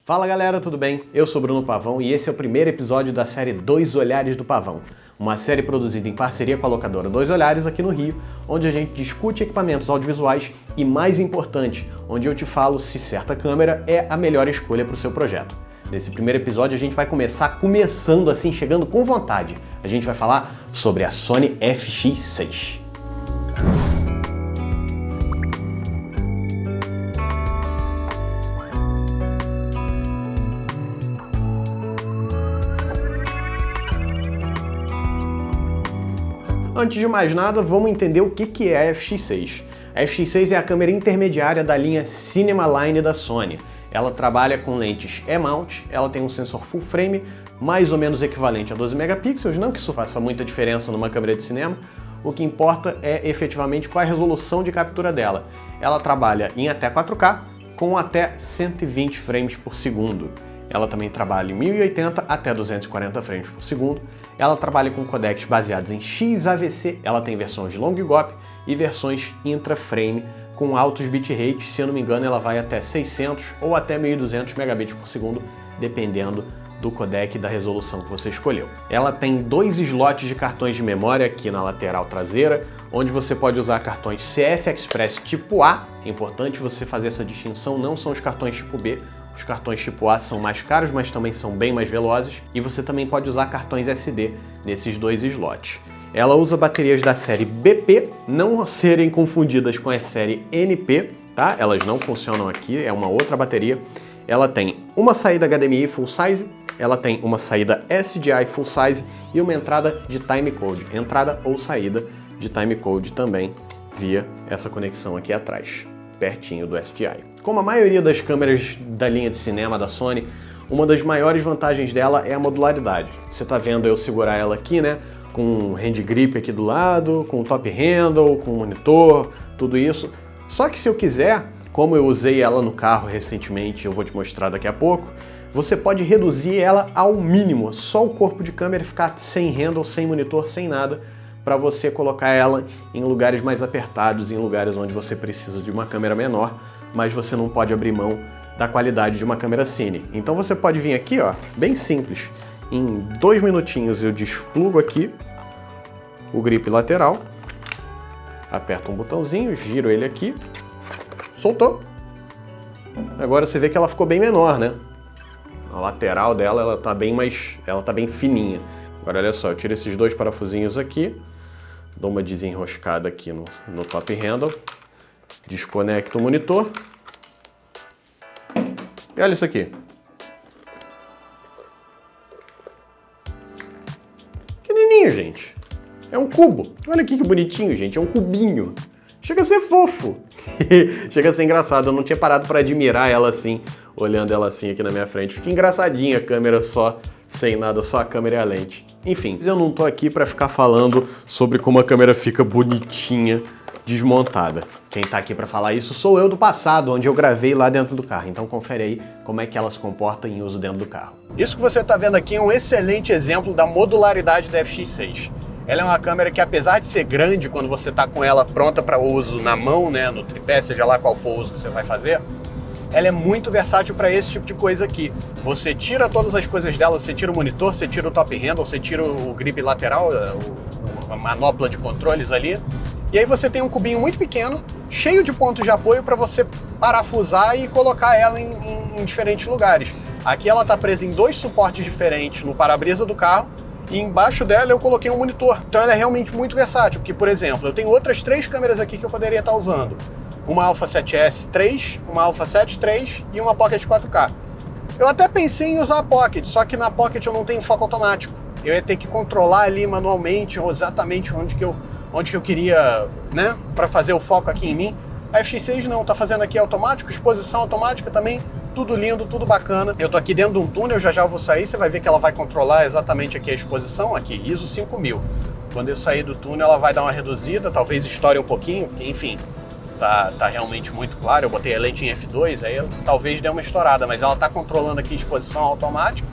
Fala galera, tudo bem? Eu sou Bruno Pavão e esse é o primeiro episódio da série Dois Olhares do Pavão, uma série produzida em parceria com a locadora Dois Olhares aqui no Rio, onde a gente discute equipamentos audiovisuais e, mais importante, onde eu te falo se certa câmera é a melhor escolha para o seu projeto. Nesse primeiro episódio a gente vai começando assim, chegando com vontade. A gente vai falar sobre a Sony FX6. Antes de mais nada, vamos entender o que é a FX6. A FX6 é a câmera intermediária da linha Cinema Line da Sony. Ela trabalha com lentes E-mount, ela tem um sensor full frame, mais ou menos equivalente a 12 megapixels, não que isso faça muita diferença numa câmera de cinema, o que importa é efetivamente qual é a resolução de captura dela. Ela trabalha em até 4K, com até 120 frames por segundo. Ela também trabalha em 1080 até 240 frames por segundo. Ela trabalha com codecs baseados em XAVC. Ela tem versões long GOP e versões intra-frame com altos bitrates. Se eu não me engano, ela vai até 600 ou até 1200 megabits por segundo, dependendo do codec e da resolução que você escolheu. Ela tem dois slots de cartões de memória aqui na lateral traseira, onde você pode usar cartões CF Express tipo A. É importante você fazer essa distinção, não são os cartões tipo B. Os cartões tipo A são mais caros, mas também são bem mais velozes, e você também pode usar cartões SD nesses dois slots. Ela usa baterias da série BP, não serem confundidas com a série NP, tá? Elas não funcionam aqui, é uma outra bateria. Ela tem uma saída HDMI full size, ela tem uma saída SDI full size e uma entrada de timecode, entrada ou saída de timecode também via essa conexão aqui atrás, pertinho do SDI. Como a maioria das câmeras da linha de cinema da Sony, uma das maiores vantagens dela é a modularidade. Você está vendo eu segurar ela aqui, né? Com um hand grip aqui do lado, com um top handle, com um monitor, tudo isso. Só que se eu quiser, como eu usei ela no carro recentemente, eu vou te mostrar daqui a pouco, você pode reduzir ela ao mínimo, só o corpo de câmera ficar sem handle, sem monitor, sem nada, para você colocar ela em lugares mais apertados, em lugares onde você precisa de uma câmera menor, mas você não pode abrir mão da qualidade de uma câmera cine. Então você pode vir aqui, ó, bem simples. Em 2 minutinhos eu desplugo aqui o grip lateral, aperto um botãozinho, giro ele aqui, soltou. Agora você vê que ela ficou bem menor, né? A lateral dela, ela tá bem fininha. Agora olha só, eu tiro esses dois parafusinhos aqui, dou uma desenroscada aqui no top handle, desconecto o monitor e olha isso aqui. Pequenininho, gente. É um cubo. Olha aqui que bonitinho, gente. É um cubinho. Chega a ser fofo. Chega a ser engraçado. Eu não tinha parado para admirar ela assim, olhando ela assim aqui na minha frente. Fica engraçadinha a câmera só, sem nada, só a câmera e a lente. Enfim, eu não tô aqui para ficar falando sobre como a câmera fica bonitinha desmontada. Quem tá aqui para falar isso sou eu do passado, onde eu gravei lá dentro do carro. Então confere aí como é que ela se comporta em uso dentro do carro. Isso que você tá vendo aqui é um excelente exemplo da modularidade da FX6. Ela é uma câmera que, apesar de ser grande quando você tá com ela pronta para uso na mão, né, no tripé, seja lá qual for o uso que você vai fazer, ela é muito versátil para esse tipo de coisa aqui. Você tira todas as coisas dela, você tira o monitor, você tira o top handle, você tira o grip lateral, a manopla de controles ali, e aí você tem um cubinho muito pequeno, cheio de pontos de apoio para você parafusar e colocar ela em diferentes lugares. Aqui ela está presa em dois suportes diferentes no para-brisa do carro, e embaixo dela eu coloquei um monitor. Então ela é realmente muito versátil, porque, por exemplo, eu tenho outras 3 câmeras aqui que eu poderia estar usando. Uma Alpha 7S 3, uma Alpha 7 3 e uma Pocket 4K. Eu até pensei em usar a Pocket, só que na Pocket eu não tenho foco automático. Eu ia ter que controlar ali manualmente exatamente onde que eu queria, né, para fazer o foco aqui em mim. A FX6 não, tá fazendo aqui automático, exposição automática também, tudo lindo, tudo bacana. Eu tô aqui dentro de um túnel, já eu vou sair, você vai ver que ela vai controlar exatamente aqui a exposição, aqui, ISO 5000. Quando eu sair do túnel ela vai dar uma reduzida, talvez estoure um pouquinho, enfim, tá realmente muito claro. Eu botei a lente em F2, aí talvez dê uma estourada, mas ela tá controlando aqui a exposição automática.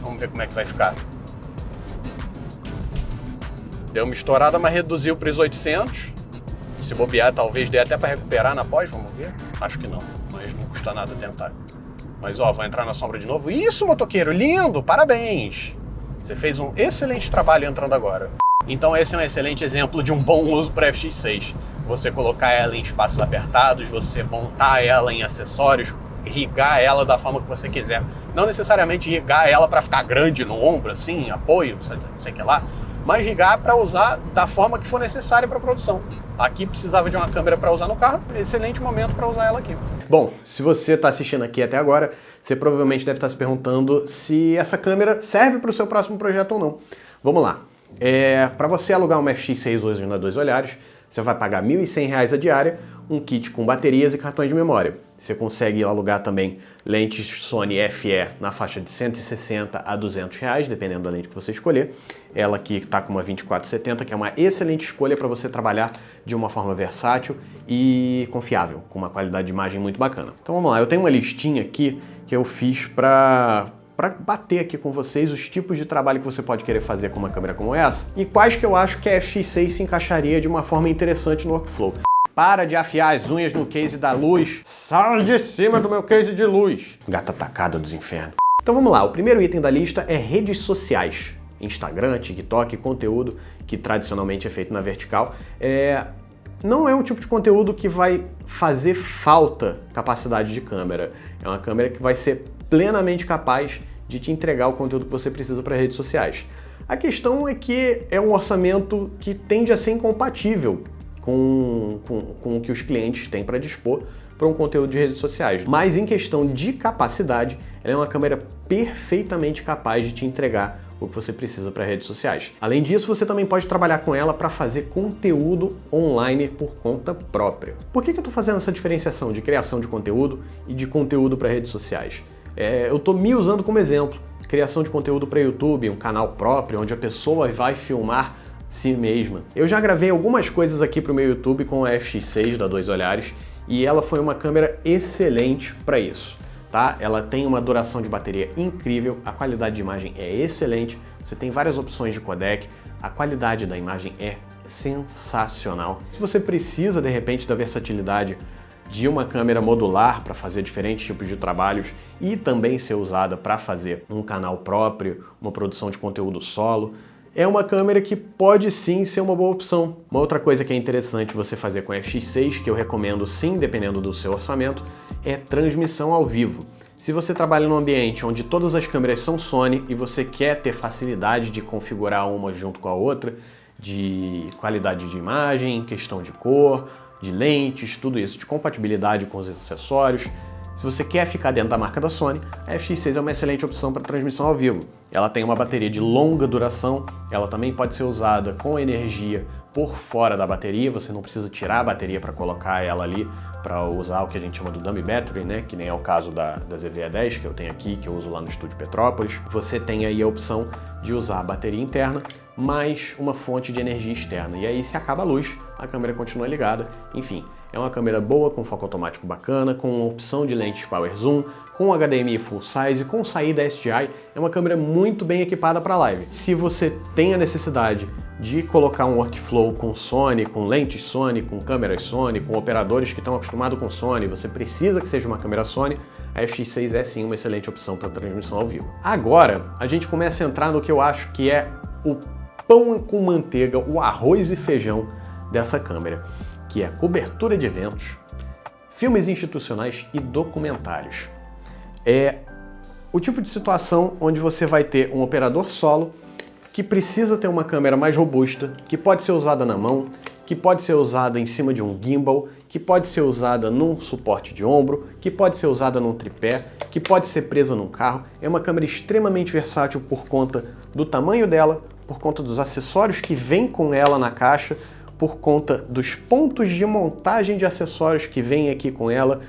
Vamos ver como é que vai ficar. Deu uma estourada, mas reduziu para os 800. Se bobear, talvez dê até para recuperar na pós, vamos ver. Acho que não, mas não custa nada tentar. Mas ó, vou entrar na sombra de novo. Isso, motoqueiro, lindo, parabéns! Você fez um excelente trabalho entrando agora. Então esse é um excelente exemplo de um bom uso para FX6. Você colocar ela em espaços apertados, você montar ela em acessórios, irrigar ela da forma que você quiser. Não necessariamente irrigar ela para ficar grande no ombro, assim, apoio, não sei o que lá, mas irrigar para usar da forma que for necessária para a produção. Aqui precisava de uma câmera para usar no carro, excelente momento para usar ela aqui. Bom, se você está assistindo aqui até agora, você provavelmente deve estar se perguntando se essa câmera serve para o seu próximo projeto ou não. Vamos lá. Para você alugar uma FX6 hoje na Dois Olhares, você vai pagar R$ 1.100 a diária, um kit com baterias e cartões de memória. Você consegue alugar também lentes Sony FE na faixa de 160 a 200 reais, dependendo da lente que você escolher. Ela aqui está com uma 24-70, que é uma excelente escolha para você trabalhar de uma forma versátil e confiável, com uma qualidade de imagem muito bacana. Então vamos lá, eu tenho uma listinha aqui que eu fiz para bater aqui com vocês os tipos de trabalho que você pode querer fazer com uma câmera como essa e quais que eu acho que a FX6 se encaixaria de uma forma interessante no workflow. Para de afiar as unhas no case da luz. Sai de cima do meu case de luz. Gata atacada dos infernos. Então vamos lá, o primeiro item da lista é redes sociais. Instagram, TikTok, conteúdo que tradicionalmente é feito na vertical. Não é um tipo de conteúdo que vai fazer falta capacidade de câmera. É uma câmera que vai ser plenamente capaz de te entregar o conteúdo que você precisa para redes sociais. A questão é que é um orçamento que tende a ser incompatível com o que os clientes têm para dispor para um conteúdo de redes sociais. Mas em questão de capacidade, ela é uma câmera perfeitamente capaz de te entregar o que você precisa para redes sociais. Além disso, você também pode trabalhar com ela para fazer conteúdo online por conta própria. Por que eu estou fazendo essa diferenciação de criação de conteúdo e de conteúdo para redes sociais? Eu estou me usando como exemplo. Criação de conteúdo para YouTube, um canal próprio, onde a pessoa vai filmar si mesma. Eu já gravei algumas coisas aqui para o meu YouTube com a FX6 da Dois Olhares e ela foi uma câmera excelente para isso. Tá? Ela tem uma duração de bateria incrível, a qualidade de imagem é excelente, você tem várias opções de codec, a qualidade da imagem é sensacional. Se você precisa, de repente, da versatilidade de uma câmera modular para fazer diferentes tipos de trabalhos e também ser usada para fazer um canal próprio, uma produção de conteúdo solo, é uma câmera que pode sim ser uma boa opção. Uma outra coisa que é interessante você fazer com a FX6, que eu recomendo sim, dependendo do seu orçamento, é transmissão ao vivo. Se você trabalha num ambiente onde todas as câmeras são Sony e você quer ter facilidade de configurar uma junto com a outra, de qualidade de imagem, questão de cor, de lentes, tudo isso, de compatibilidade com os acessórios, se você quer ficar dentro da marca da Sony, a FX6 é uma excelente opção para transmissão ao vivo. Ela tem uma bateria de longa duração, ela também pode ser usada com energia por fora da bateria, você não precisa tirar a bateria para colocar ela ali para usar o que a gente chama do dummy battery, né? Que nem é o caso da ZV-E10 que eu tenho aqui, que eu uso lá no estúdio Petrópolis. Você tem aí a opção de usar a bateria interna mais uma fonte de energia externa. E aí, se acaba a luz, a câmera continua ligada. Enfim, é uma câmera boa, com foco automático bacana, com opção de lentes Power Zoom, com HDMI Full Size, com saída SDI. É uma câmera muito bem equipada para live. Se você tem a necessidade de colocar um workflow com Sony, com lentes Sony, com câmeras Sony, com operadores que estão acostumados com Sony, você precisa que seja uma câmera Sony, a FX6 é sim uma excelente opção para transmissão ao vivo. Agora, a gente começa a entrar no que eu acho que é o pão com manteiga, o arroz e feijão dessa câmera, que é cobertura de eventos, filmes institucionais e documentários. É o tipo de situação onde você vai ter um operador solo que precisa ter uma câmera mais robusta, que pode ser usada na mão, que pode ser usada em cima de um gimbal, que pode ser usada num suporte de ombro, que pode ser usada num tripé, que pode ser presa num carro. É uma câmera extremamente versátil por conta do tamanho dela, por conta dos acessórios que vem com ela na caixa, por conta dos pontos de montagem de acessórios que vem aqui com ela,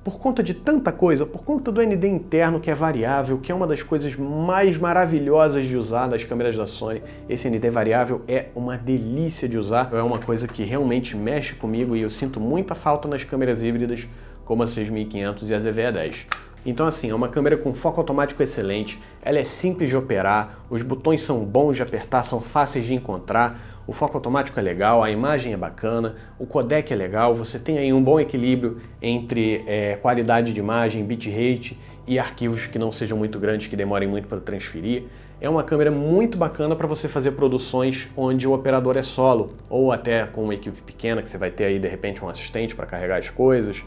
por conta de tanta coisa, por conta do ND interno que é variável, que é uma das coisas mais maravilhosas de usar das câmeras da Sony. Esse ND variável é uma delícia de usar, é uma coisa que realmente mexe comigo e eu sinto muita falta nas câmeras híbridas como a 6500 e a ZV-E10. Então assim, é uma câmera com foco automático excelente, ela é simples de operar, os botões são bons de apertar, são fáceis de encontrar, o foco automático é legal, a imagem é bacana, o codec é legal, você tem aí um bom equilíbrio entre qualidade de imagem, bitrate e arquivos que não sejam muito grandes, que demorem muito para transferir. É uma câmera muito bacana para você fazer produções onde o operador é solo, ou até com uma equipe pequena, que você vai ter aí de repente um assistente para carregar as coisas.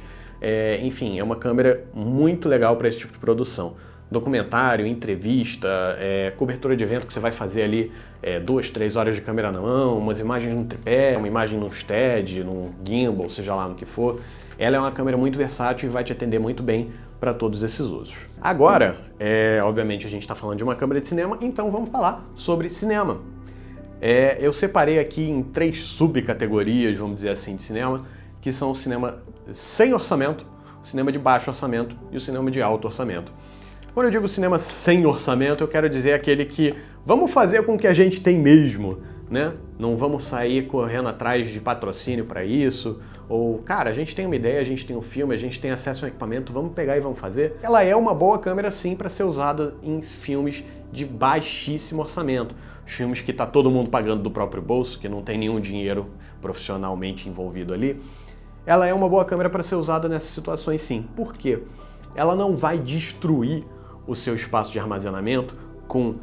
Enfim, é uma câmera muito legal para esse tipo de produção. Documentário, entrevista, cobertura de evento que você vai fazer ali 2, 3 horas de câmera na mão, umas imagens no tripé, uma imagem num stead, num gimbal, seja lá no que for. Ela é uma câmera muito versátil e vai te atender muito bem para todos esses usos. Agora, obviamente a gente está falando de uma câmera de cinema, então vamos falar sobre cinema. Eu separei aqui em 3 subcategorias, vamos dizer assim, de cinema, que são o cinema sem orçamento, o cinema de baixo orçamento e o cinema de alto orçamento. Quando eu digo cinema sem orçamento, eu quero dizer aquele que vamos fazer com o que a gente tem mesmo, né? Não vamos sair correndo atrás de patrocínio para isso, ou, cara, a gente tem uma ideia, a gente tem um filme, a gente tem acesso a um equipamento, vamos pegar e vamos fazer. Ela é uma boa câmera, sim, para ser usada em filmes de baixíssimo orçamento. Os filmes que tá todo mundo pagando do próprio bolso, que não tem nenhum dinheiro profissionalmente envolvido ali. Ela é uma boa câmera para ser usada nessas situações, sim. Por quê? Ela não vai destruir o seu espaço de armazenamento com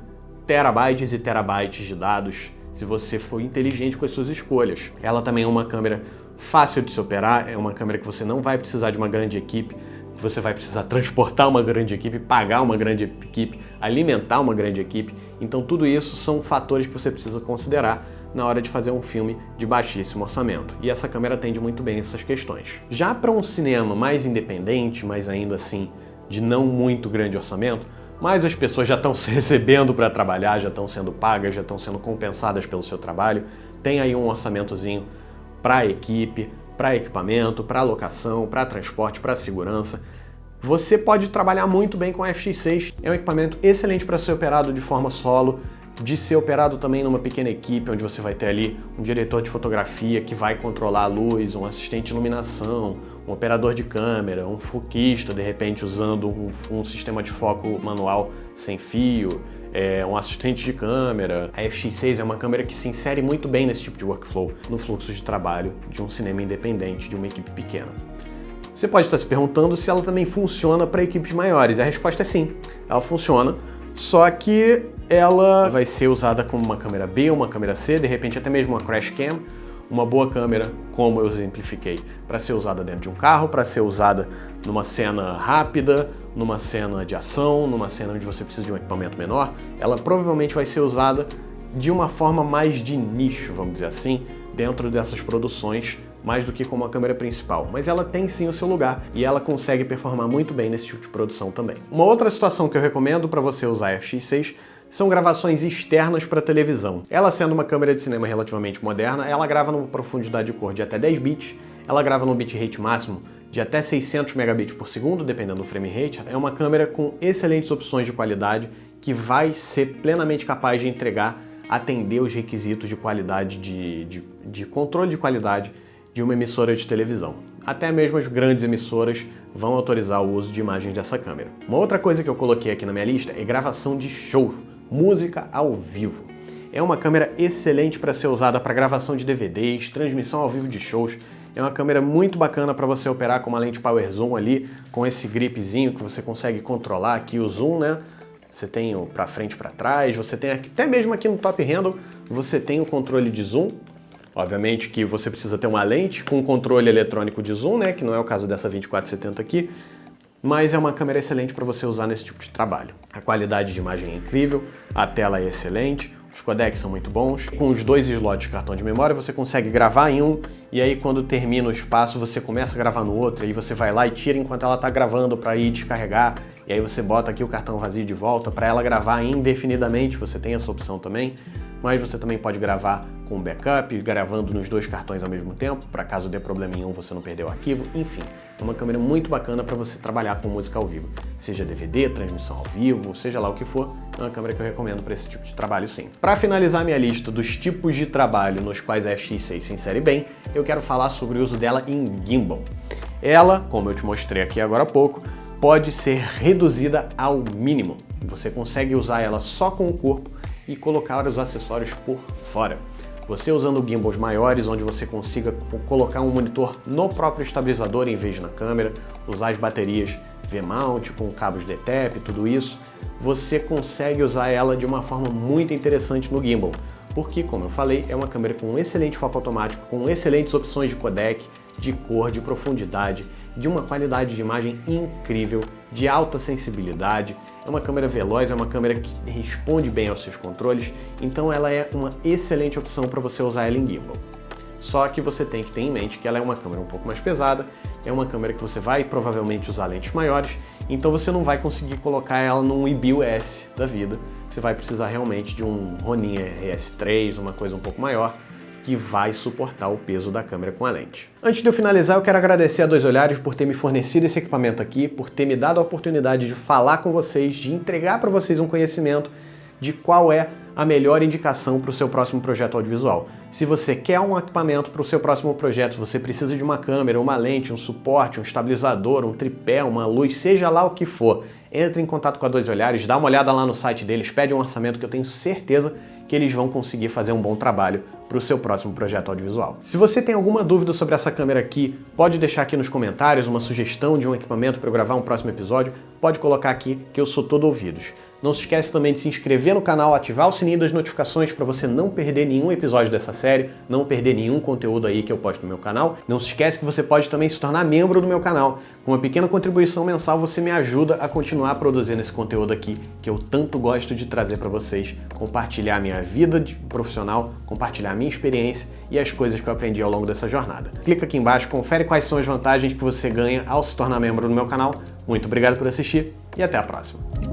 terabytes e terabytes de dados se você for inteligente com as suas escolhas. Ela também é uma câmera fácil de se operar, é uma câmera que você não vai precisar de uma grande equipe, você vai precisar transportar uma grande equipe, pagar uma grande equipe, alimentar uma grande equipe. Então tudo isso são fatores que você precisa considerar na hora de fazer um filme de baixíssimo orçamento. E essa câmera atende muito bem essas questões. Já para um cinema mais independente, mas ainda assim de não muito grande orçamento, mas as pessoas já estão se recebendo para trabalhar, já estão sendo pagas, já estão sendo compensadas pelo seu trabalho, tem aí um orçamentozinho para equipe, para equipamento, para locação, para transporte, para segurança. Você pode trabalhar muito bem com a FX6, é um equipamento excelente para ser operado de forma solo, de ser operado também numa pequena equipe, onde você vai ter ali um diretor de fotografia que vai controlar a luz, um assistente de iluminação, um operador de câmera, um foquista, de repente usando um sistema de foco manual sem fio, um assistente de câmera. A FX6 é uma câmera que se insere muito bem nesse tipo de workflow, no fluxo de trabalho de um cinema independente, de uma equipe pequena. Você pode estar se perguntando se ela também funciona para equipes maiores. A resposta é sim, ela funciona, só que ela vai ser usada como uma câmera B, uma câmera C, de repente até mesmo uma crash cam, uma boa câmera, como eu exemplifiquei, para ser usada dentro de um carro, para ser usada numa cena rápida, numa cena de ação, numa cena onde você precisa de um equipamento menor. Ela provavelmente vai ser usada de uma forma mais de nicho, vamos dizer assim, dentro dessas produções, mais do que como a câmera principal. Mas ela tem sim o seu lugar e ela consegue performar muito bem nesse tipo de produção também. Uma outra situação que eu recomendo para você usar a FX6 são gravações externas para televisão. Ela sendo uma câmera de cinema relativamente moderna, ela grava numa profundidade de cor de até 10 bits, ela grava num bitrate máximo de até 600 megabits por segundo, dependendo do frame rate. É uma câmera com excelentes opções de qualidade que vai ser plenamente capaz de entregar, atender os requisitos de qualidade, de controle de qualidade de uma emissora de televisão. Até mesmo as grandes emissoras vão autorizar o uso de imagens dessa câmera. Uma outra coisa que eu coloquei aqui na minha lista é gravação de show, música ao vivo. É uma câmera excelente para ser usada para gravação de DVDs, transmissão ao vivo de shows. É uma câmera muito bacana para você operar com uma lente Power Zoom ali, com esse gripzinho que você consegue controlar aqui o zoom, né? Você tem o para frente e para trás, você tem até mesmo aqui no top handle, você tem o controle de zoom. Obviamente que você precisa ter uma lente com controle eletrônico de zoom, né? Que não é o caso dessa 2470 aqui. Mas é uma câmera excelente para você usar nesse tipo de trabalho. A qualidade de imagem é incrível, a tela é excelente, os codecs são muito bons. Com os 2 slots de cartão de memória você consegue gravar em um e aí quando termina o espaço você começa a gravar no outro, e aí você vai lá e tira enquanto ela está gravando para ir descarregar, e aí você bota aqui o cartão vazio de volta para ela gravar indefinidamente, você tem essa opção também. Mas você também pode gravar com backup, gravando nos 2 cartões ao mesmo tempo, para caso dê problema em um você não perder o arquivo, enfim. É uma câmera muito bacana para você trabalhar com música ao vivo. Seja DVD, transmissão ao vivo, seja lá o que for, é uma câmera que eu recomendo para esse tipo de trabalho sim. Para finalizar minha lista dos tipos de trabalho nos quais a FX6 se insere bem, eu quero falar sobre o uso dela em gimbal. Ela, como eu te mostrei aqui agora há pouco, pode ser reduzida ao mínimo. Você consegue usar ela só com o corpo e colocar os acessórios por fora. Você usando gimbals maiores, onde você consiga colocar um monitor no próprio estabilizador em vez de na câmera, usar as baterias V-mount com cabos DTEP, tudo isso, você consegue usar ela de uma forma muito interessante no gimbal, porque, como eu falei, é uma câmera com um excelente foco automático, com excelentes opções de codec, de cor, de profundidade, de uma qualidade de imagem incrível, de alta sensibilidade. É uma câmera veloz, é uma câmera que responde bem aos seus controles, então ela é uma excelente opção para você usar ela em gimbal. Só que você tem que ter em mente que ela é uma câmera um pouco mais pesada, é uma câmera que você vai provavelmente usar lentes maiores, então você não vai conseguir colocar ela num IBIL-S da vida. Você vai precisar realmente de um Ronin RS3, uma coisa um pouco maior, que vai suportar o peso da câmera com a lente. Antes de eu finalizar, eu quero agradecer a Dois Olhares por ter me fornecido esse equipamento aqui, por ter me dado a oportunidade de falar com vocês, de entregar para vocês um conhecimento de qual é a melhor indicação para o seu próximo projeto audiovisual. Se você quer um equipamento para o seu próximo projeto, você precisa de uma câmera, uma lente, um suporte, um estabilizador, um tripé, uma luz, seja lá o que for, entre em contato com a Dois Olhares, dá uma olhada lá no site deles, pede um orçamento que eu tenho certeza que eles vão conseguir fazer um bom trabalho para o seu próximo projeto audiovisual. Se você tem alguma dúvida sobre essa câmera aqui, pode deixar aqui nos comentários uma sugestão de um equipamento para eu gravar um próximo episódio, pode colocar aqui que eu sou todo ouvidos. Não se esquece também de se inscrever no canal, ativar o sininho das notificações para você não perder nenhum episódio dessa série, não perder nenhum conteúdo aí que eu posto no meu canal. Não se esquece que você pode também se tornar membro do meu canal. Com uma pequena contribuição mensal você me ajuda a continuar produzindo esse conteúdo aqui que eu tanto gosto de trazer para vocês, compartilhar a minha vida de profissional, compartilhar a minha experiência e as coisas que eu aprendi ao longo dessa jornada. Clica aqui embaixo, confere quais são as vantagens que você ganha ao se tornar membro do meu canal. Muito obrigado por assistir e até a próxima.